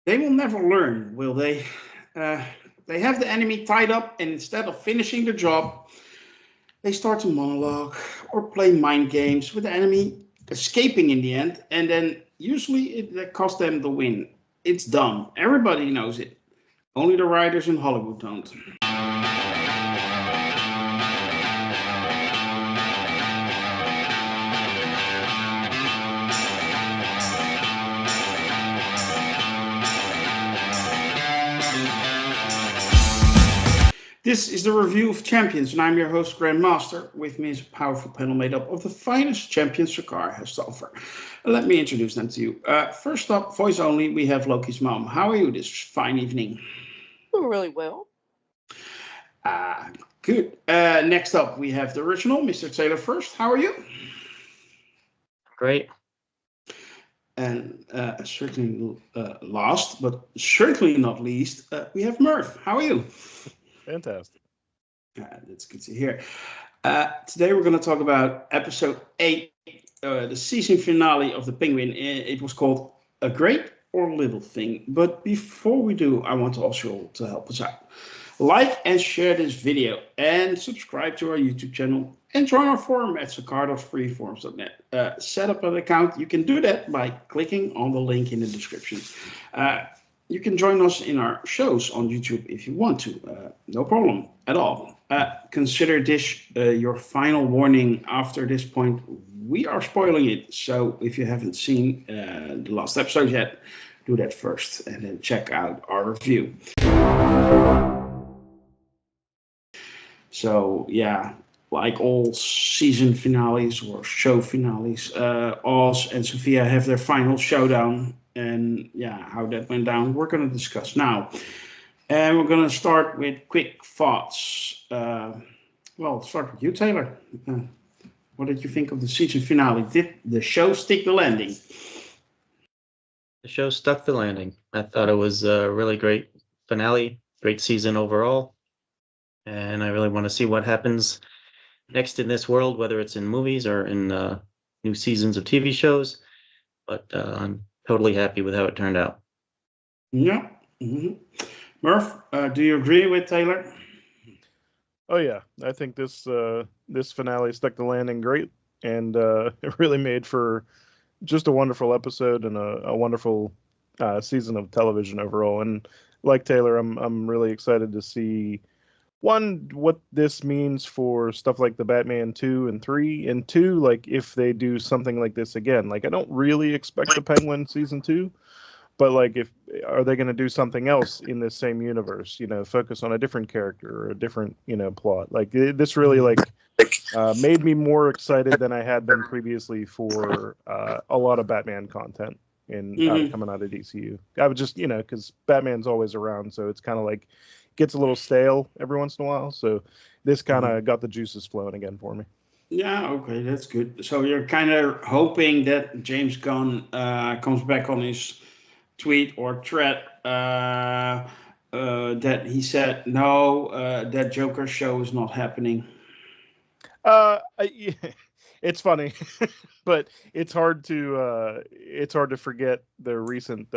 They will never learn, will they? Uh, they have the enemy tied up, and instead of finishing the job, they start to monologue or play mind games with the enemy, escaping in the end, and then usually it costs them the win. It's dumb. Everybody knows it. Only the writers in Hollywood don't. This is the review of champions, and I'm your host, Grandmaster. With me is a powerful panel made up of the finest champions Sakar has to offer. Let me introduce them to you. First up, voice only, we have Loki's mom. How are you this fine evening? Oh, really well. Uh, Good. Next up, we have the original, Mr. Taylor first. How are you? Great. And certainly last, but certainly not least, we have Merv. How are you? Fantastic. That's good to hear. Today we're going to talk about episode 8, the season finale of The Penguin. It was called A Great or Little Thing. But before we do, I want to ask you all to help us out. Like and share this video and subscribe to our YouTube channel and join our forum at sacar.freeforums.net. Set up an account. You can do that by clicking on the link in the description. You can join us in our shows on YouTube if you want to. No problem at all. Consider this your final warning. After this point, we are spoiling it. So if you haven't seen the last episode yet, do that first and then check out our review. So yeah, like all season finales or show finales, Oz and Sophia have their final showdown. And yeah, how that went down, we're going to discuss now. And we're going to start with quick thoughts. Well, start with you, Taylor. What did you think of the season finale? Did the show stick the landing? The show stuck the landing. I thought it was a really great finale, great season overall. And I really want to see what happens next in this world, whether it's in movies or in new seasons of TV shows. But I'm totally happy with how it turned out. Yeah. Mm-hmm. Merv, do you agree with Taylor? Oh yeah, I think this finale stuck the landing great, and it really made for just a wonderful episode and a wonderful season of television overall. And like Taylor, I'm really excited to see one, what this means for stuff like the Batman 2 and 3, and two, like if they do something like this again. Like I don't really expect the Penguin season 2, but like if are they going to do something else in this same universe, focus on a different character or a different, plot. Like this really made me more excited than I had been previously for a lot of Batman content coming out of DCU. I would just, because Batman's always around, so it's kind of like gets a little stale every once in a while. So this kind of got the juices flowing again for me. Yeah, okay, that's good. So you're kind of hoping that James Gunn comes back on his tweet or thread that he said, no, that Joker show is not happening. It's funny, but it's hard to forget the recent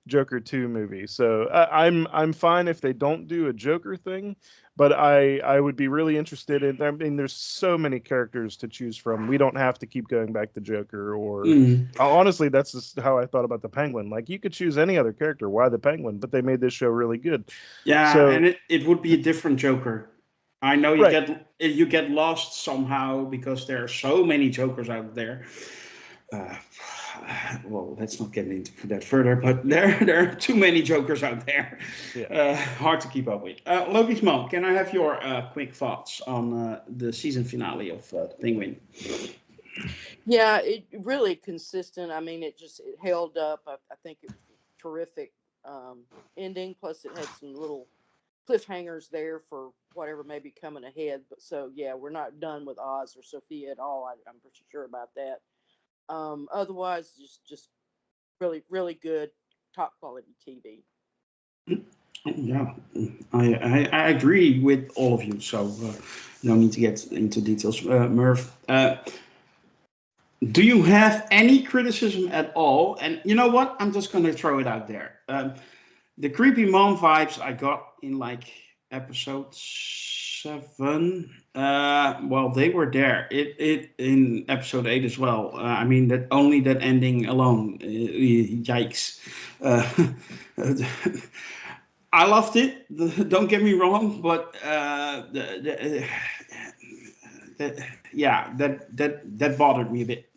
Joker 2 movie. So I'm fine if they don't do a Joker thing, but I would be really interested in. I mean, there's so many characters to choose from. We don't have to keep going back to Joker or honestly, that's just how I thought about the Penguin. Like you could choose any other character. Why the Penguin? But they made this show really good. Yeah, so, and it would be a different Joker. I know you get lost somehow because there are so many Jokers out there. Well, let's not get into that further, but there are too many Jokers out there. Yeah. Hard to keep up with. Lokismom, can I have your quick thoughts on the season finale of The Penguin? Yeah, it really consistent. I mean, it held up. I think it was a terrific ending. Plus, it had some little cliffhangers there for whatever may be coming ahead. But so yeah, we're not done with Oz or Sophia at all. I'm pretty sure about that. Otherwise, just really, really good, top quality TV. Yeah, I agree with all of you, so no need to get into details. Merv, Do you have any criticism at all? And you know what? I'm just going to throw it out there. The creepy mom vibes I got in like episode 7. Well, they were there. It in episode 8 as well. I mean that only that ending alone. Yikes. Uh, I loved it. Don't get me wrong, but yeah, that bothered me a bit.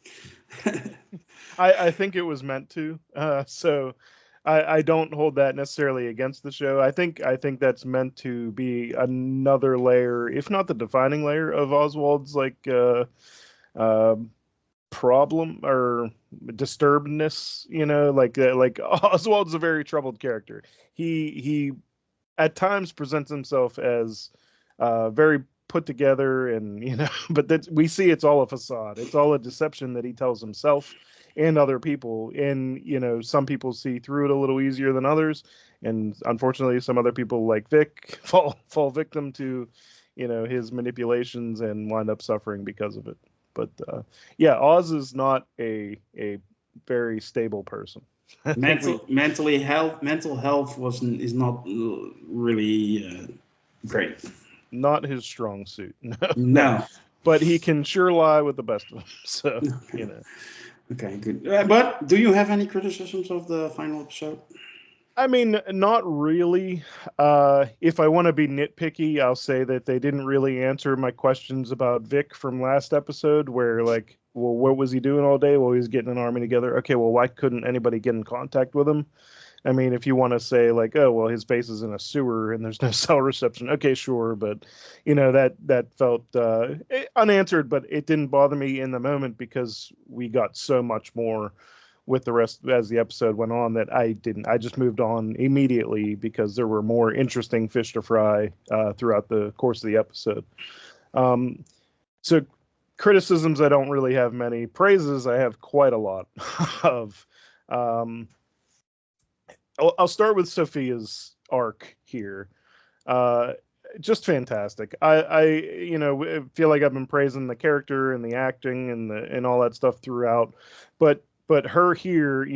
I think it was meant to. So I don't hold that necessarily against the show. I think that's meant to be another layer, if not the defining layer, of Oswald's uh, problem or disturbedness. Like Oswald's a very troubled character. He at times presents himself as very put together, and but that we see it's all a facade. It's all a deception that he tells himself and other people, and some people see through it a little easier than others, and unfortunately some other people like Vic fall victim to his manipulations and wind up suffering because of it. But yeah, Oz is not a very stable person. I think we Mental health wasn't is not really great. not his strong suit. No, no. No. But he can sure lie with the best of them. So, Okay. Okay, good. But do you have any criticisms of the final episode? I mean, not really. If I want to be nitpicky, I'll say that they didn't really answer my questions about Vic from last episode, where like, well, what was he doing all day? Well, he was getting an army together. Okay, well, why couldn't anybody get in contact with him? I mean, if you want to say like, oh, well, his base is in a sewer and there's no cell reception. Okay, sure, but that felt unanswered, but it didn't bother me in the moment because we got so much more with the rest as the episode went on that I didn't. I just moved on immediately because there were more interesting fish to fry throughout the course of the episode. So criticisms, I don't really have many. Praises, I have quite a lot of. I'll start with Sophia's arc here. Uh, just fantastic. I feel like I've been praising the character and the acting and all that stuff throughout, but her here,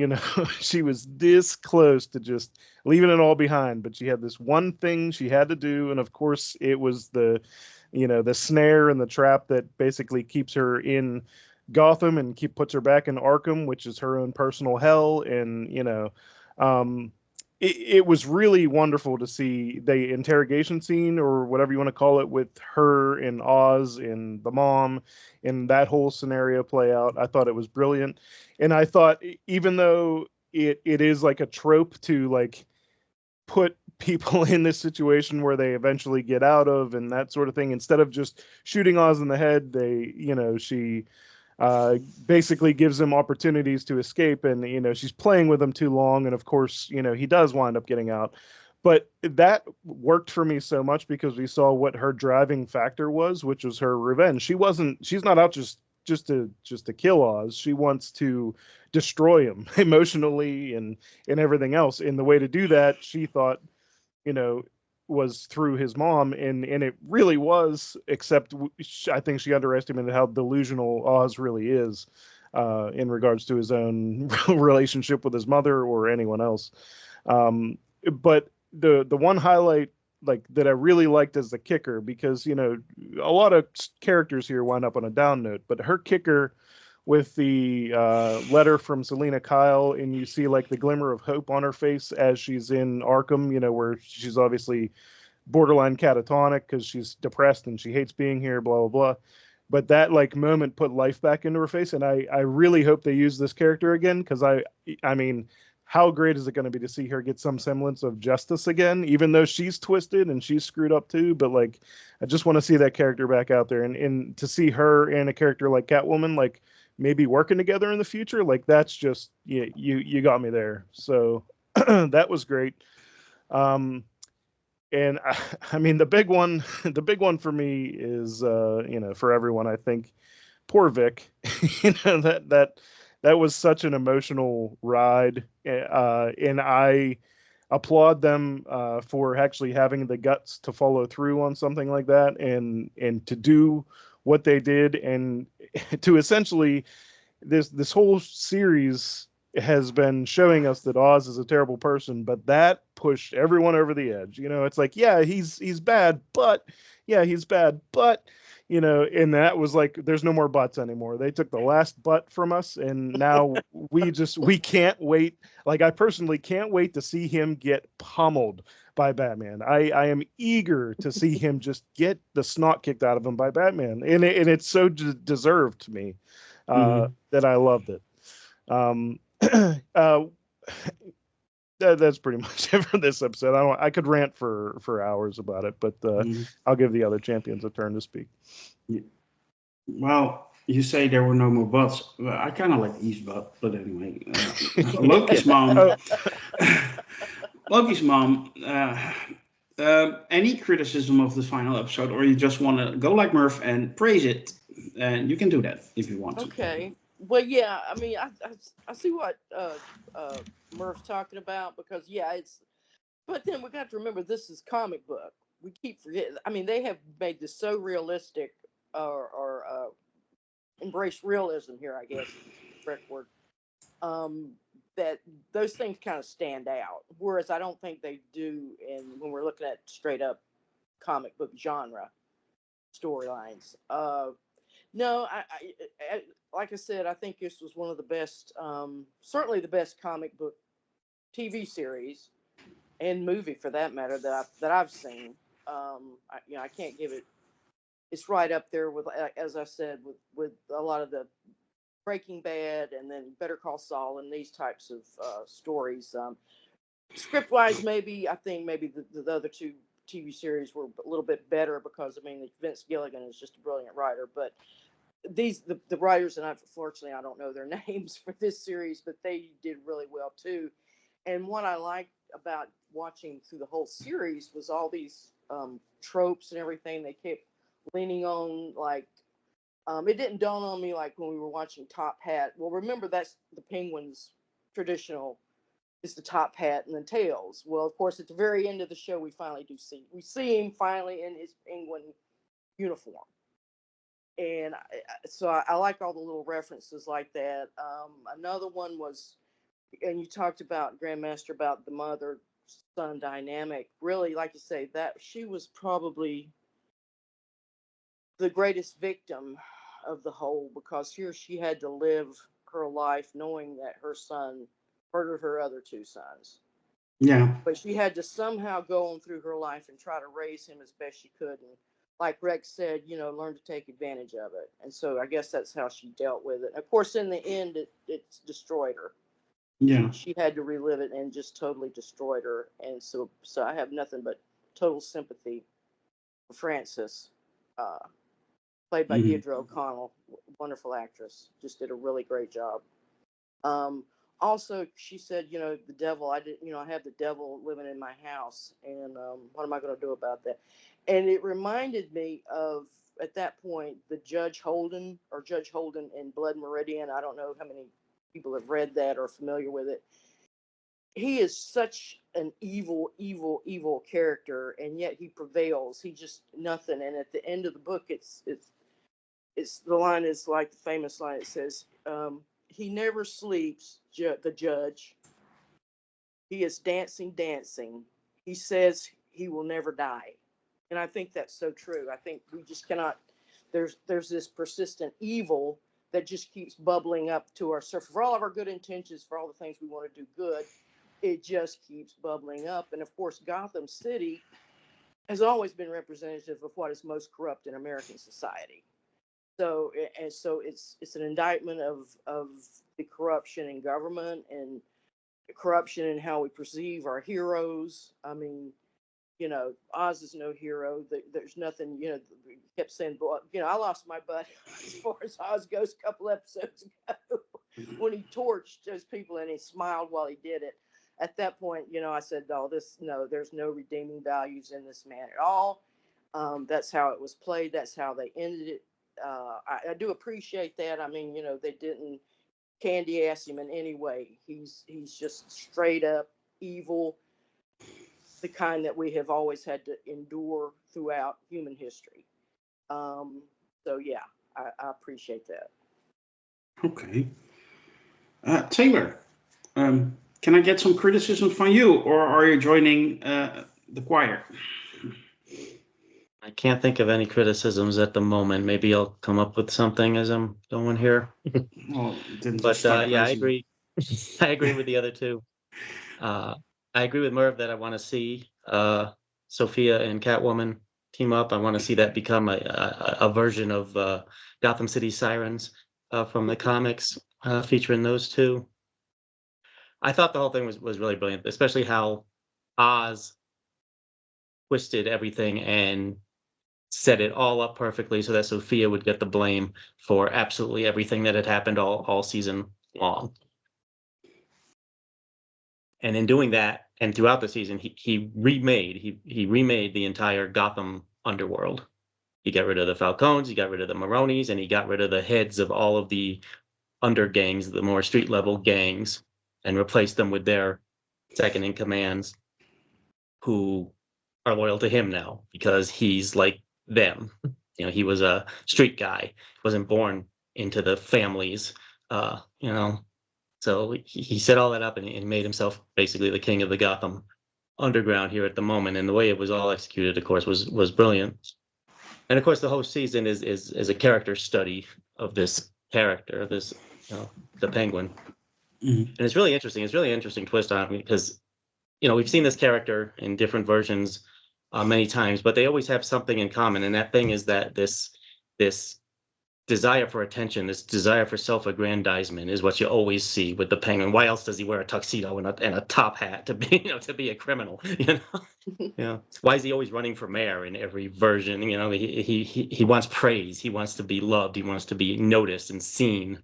she was this close to just leaving it all behind, but she had this one thing she had to do, and of course it was the snare and the trap that basically keeps her in Gotham and puts her back in Arkham, which is her own personal hell, and um, it was really wonderful to see the interrogation scene or whatever you want to call it with her and Oz and the mom and that whole scenario play out. I thought it was brilliant. And I thought, even though it is like a trope to like put people in this situation where they eventually get out of and that sort of thing, instead of just shooting Oz in the head, she basically gives him opportunities to escape, and she's playing with him too long, and of course he does wind up getting out. But that worked for me so much because we saw what her driving factor was, which was her revenge. She's not out just to kill Oz. She wants to destroy him emotionally and everything else, and the way to do that, she thought, was through his mom, and it really was, except I think she underestimated how delusional Oz really is in regards to his own relationship with his mother or anyone else. But the one highlight like that I really liked as the kicker, because a lot of characters here wind up on a down note, but her kicker with the letter from Selena Kyle, and you see like the glimmer of hope on her face as she's in Arkham, where she's obviously borderline catatonic because she's depressed and she hates being here, blah, blah, blah. But that like moment put life back into her face. And I really hope they use this character again, because I mean, how great is it going to be to see her get some semblance of justice again, even though she's twisted and she's screwed up too. But like, I just want to see that character back out there, and to see her and a character like Catwoman, like maybe working together in the future. Like that's just, you got me there. So that was great. And I mean, the big one for me is, for everyone, I think, poor Vic. That was such an emotional ride, and I applaud them for actually having the guts to follow through on something like that, and to do what they did, and to essentially this whole series has been showing us that Oz is a terrible person, but that pushed everyone over the edge. It's like, yeah, he's bad, but he's bad, but and that was like, there's no more buts anymore. They took the last butt from us, and now we can't wait. Like, I personally can't wait to see him get pummeled by Batman. I am eager to see him just get the snot kicked out of him by Batman, and it's so deserved to me that I loved it. Uh, that's pretty much it for this episode. I could rant for hours about it, but I'll give the other champions a turn to speak. Yeah. Well, you say there were no more butts. Well, I kind of like Eve's butt, but anyway, Loki's mom. Loki's mom. Any criticism of the final episode, or you just want to go like Merv and praise it, and you can do that if you want to. Okay. Well, yeah. I mean, I see what Merv's talking about, because it's. But then we got to remember, this is comic book. We keep forgetting. I mean, they have made this so realistic, or embrace realism here, I guess, is the correct word. That those things kind of stand out, whereas I don't think they do when we're looking at straight up comic book genre storylines. No, like I said, I think this was one of the best, certainly the best comic book TV series and movie, for that matter, that I've seen. I can't give it. It's right up there with, as I said, with a lot of the Breaking Bad and then Better Call Saul and these types of stories. Script wise, maybe I think maybe the other two TV series were a little bit better, because I mean, Vince Gilligan is just a brilliant writer, but the writers, and unfortunately I don't know their names for this series, but they did really well too. And what I liked about watching through the whole series was all these tropes and everything they kept leaning on. Like, it didn't dawn on me, like when we were watching Top Hat. Well, remember, that's the Penguin's traditional, is the top hat and the tails. Well, of course, at the very end of the show, we see him finally in his penguin uniform. And so I like all the little references like that. Another one was, and you talked about Grandmaster, about the mother son dynamic. Really, like you say, that she was probably the greatest victim of the whole, because here she had to live her life knowing that her son murdered her other two sons. Yeah. But she had to somehow go on through her life and try to raise him as best she could. And like Rex said, learn to take advantage of it. And so I guess that's how she dealt with it. And of course, in the end, it destroyed her. Yeah. She had to relive it, and just totally destroyed her. And so I have nothing but total sympathy for Frances, played by Deirdre O'Connell, wonderful actress, just did a really great job. Also, she said, the devil, I have the devil living in my house, and what am I going to do about that? And it reminded me of, at that point, the Judge Holden in Blood Meridian. I don't know how many people have read that or are familiar with it. He is such an evil, evil, evil character, and yet he prevails. He just nothing. And at the end of the book, it's the line is like the famous line. It says, he never sleeps, the judge. He is dancing, dancing. He says he will never die. And I think that's so true. I think we just cannot, there's this persistent evil that just keeps bubbling up to our surface. For all of our good intentions, for all the things we want to do good, it just keeps bubbling up. And of course, Gotham City has always been representative of what is most corrupt in American society. So it's an indictment of the corruption in government and corruption in how we perceive our heroes. I mean, Oz is no hero. There's nothing. We kept saying, I lost my butt as far as Oz goes a couple episodes ago when he torched those people and he smiled while he did it. At that point, I said, there's no redeeming values in this man at all. That's how it was played. That's how they ended it. I do appreciate that. I mean, they didn't candy ass him in any way. He's just straight up evil, the kind that we have always had to endure throughout human history. So yeah, I appreciate that. Okay. Taylor, can I get some criticism from you, or are you joining the choir? I can't think of any criticisms at the moment. Maybe I'll come up with something as I'm going here. Well, then just But start yeah, I closing. agree. I agree with the other two. Uh, I agree with Merv that I want to see Sophia and Catwoman team up. I want to see that become a version of Gotham City Sirens from the comics, featuring those two. I thought the whole thing was really brilliant, especially how Oz twisted everything and set it all up perfectly so that Sophia would get the blame for absolutely everything that had happened all season long. And in doing that, and throughout the season, he remade the entire Gotham underworld. He got rid of the Falcones, he got rid of the Maronis, and he got rid of the heads of all of the under gangs, the more street level gangs, and replaced them with their second in commands, who are loyal to him now because he's like them. You know, he was a street guy, wasn't born into the families, you know. So he set all that up and made himself basically the king of the Gotham underground here at the moment. And the way it was all executed, of course, was brilliant. And of course, the whole season is a character study of this character, this the Penguin. Mhm. And it's really interesting. It's really interesting twist on it because we've seen this character in different versions many times, but they always have something in common, and that thing is that this desire for attention, this desire for self-aggrandizement, is what you always see with the Penguin. Why else does he wear a tuxedo and a top hat to be to be a criminal? Yeah. Why is he always running for mayor in every version? He wants praise. He wants to be loved. He wants to be noticed and seen,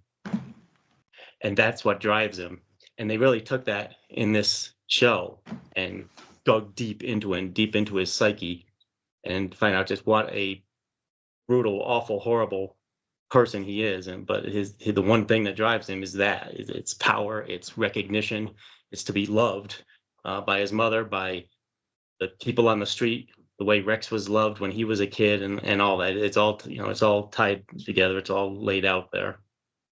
and that's what drives him. And they really took that in this show and dug deep into it, deep into his psyche, and find out just what a brutal, awful, horrible person he is. And but the one thing that drives him is that it's power, it's recognition, it's to be loved by his mother, by the people on the street, the way Rex was loved when he was a kid, and all that. It's all it's all tied together. It's all laid out there.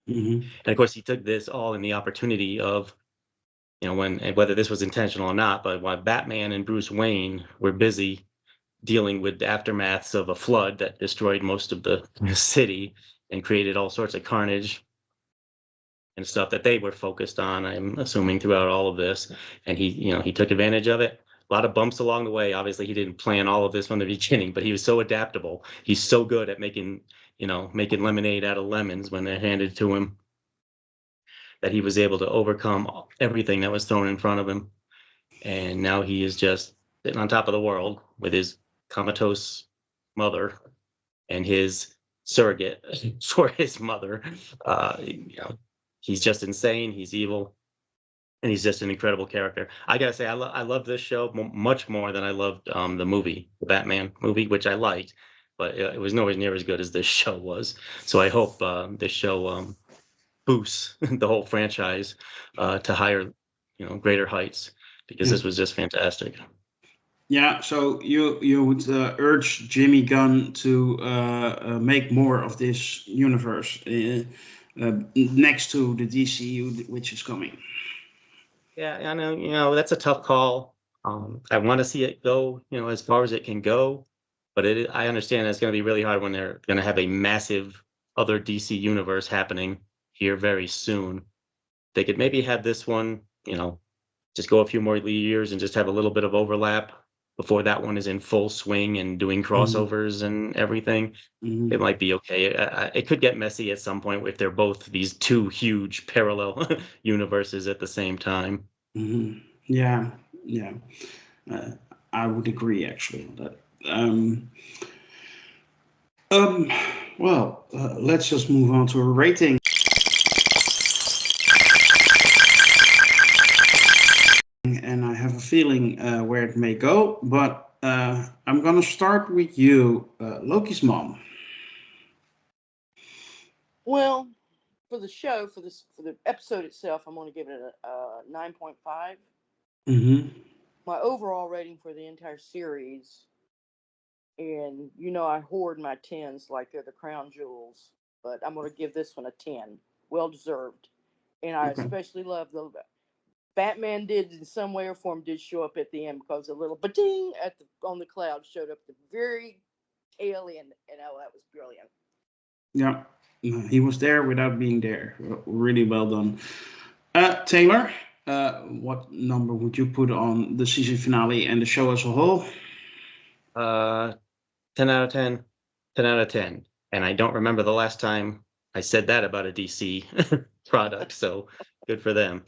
Mhm. And of course, he took this all in the opportunity of, when and whether this was intentional or not, but while Batman and Bruce Wayne were busy dealing with the aftermaths of a flood that destroyed most of the city and created all sorts of carnage and stuff that they were focused on, I'm assuming, throughout all of this. And he took advantage of it. A lot of bumps along the way. Obviously, he didn't plan all of this from the beginning, but he was so adaptable. He's so good at making lemonade out of lemons when they're handed to him, that he was able to overcome everything that was thrown in front of him. And now he is just sitting on top of the world with his comatose mother and his surrogate for his mother. He's just insane. He's evil, and he's just an incredible character. I gotta say, I love this show much more than I loved the movie, the Batman movie, which I liked, but it was nowhere near as good as this show was. So I hope this show boosts the whole franchise to higher, greater heights, because Yeah. this was just fantastic. Yeah. So you would urge Jimmy Gunn to make more of this universe next to the DCU, which is coming. Yeah, I know, that's a tough call. I want to see it go, as far as it can go, but I understand it's going to be really hard when they're going to have a massive other DC universe happening here very soon. They could maybe have this one, just go a few more years and just have a little bit of overlap before that one is in full swing and doing Mhm. crossovers and everything. It Mhm. might be okay. It could get messy at some point if they're both these two huge parallel universes at the same time. Mhm. Yeah. Yeah. Uh, I would agree actually on that. Um, um, well, let's just move on to a rating. And I have a feeling where it may go, but I'm gonna start with you, Loki's mom. Well, for the show, for the episode itself, I'm going to give it a 9.5. Mm-hmm. My overall rating for the entire series, and I hoard my tens like they're the crown jewels, but I'm going to give this one a 10. well deserved. And I Okay. especially love the Batman did in some way or form did show up at the end because a little ba-ding on the cloud showed up at the very tail end, and oh, that was brilliant. Yeah, he was there without being there. Really well done. Taylor, what number would you put on the season finale and the show as a whole? 10 out of 10. 10 out of 10. And I don't remember the last time I said that about a DC product, so good for them.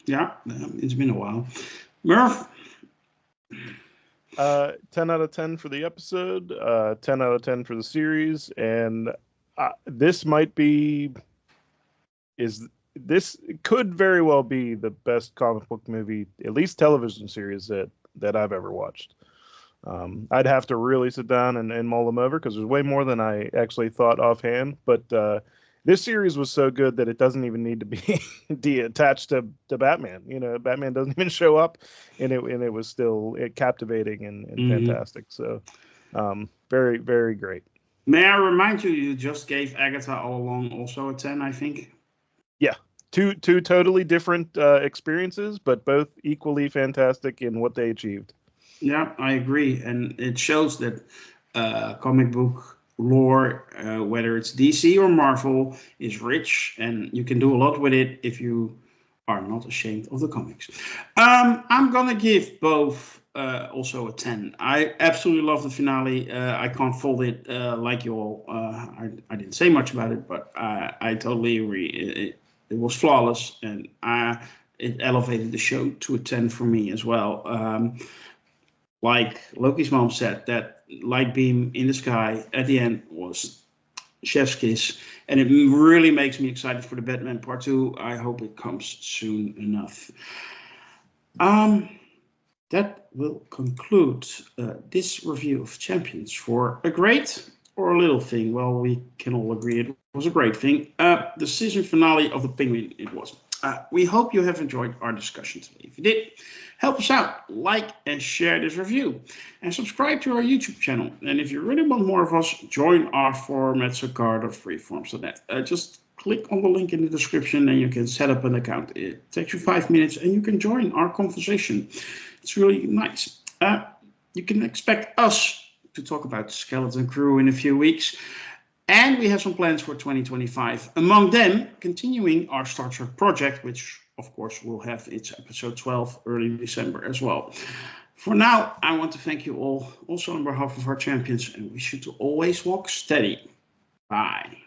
Yeah, it's been a while. Merv? 10 out of 10 for the episode, 10 out of 10 for the series, and this might be this could very well be the best comic book movie, at least television series that I've ever watched. I'd have to really sit down and mull them over because there's way more than I actually thought offhand. But this series was so good that it doesn't even need to be attached to Batman. You know, Batman doesn't even show up, and it was still captivating and fantastic. So very, very great. May I remind you, you just gave Agatha all along also a 10, I think. Yeah, two totally different experiences, but both equally fantastic in what they achieved. Yeah, I agree. And it shows that comic book lore, whether it's DC or Marvel, is rich and you can do a lot with it if you are not ashamed of the comics. I'm going to give both also a 10. I absolutely love the finale. I can't fault it like you all. I didn't say much about it, but I totally agree. It was flawless and it elevated the show to a 10 for me as well. Like Lokismom said, that light beam in the sky at the end was chef's kiss, and it really makes me excited for the Batman Part 2. I hope it comes soon enough. That will conclude this review of Champions for a great or a little thing. Well, we can all agree it was a great thing. The season finale of The Penguin, it was. We hope you have enjoyed our discussion today. If you did, help us out, like and share this review, and subscribe to our YouTube channel. And if you really want more of us, join our forum at Freeforums.net. Just click on the link in the description and you can set up an account. It takes you 5 minutes and you can join our conversation. It's really nice. You can expect us to talk about Skeleton Crew in a few weeks. And we have some plans for 2025. Among them, continuing our Star Trek project, which of course will have its episode 12 early December as well. For now, I want to thank you all, also on behalf of our champions, and wish you to always walk steady. Bye.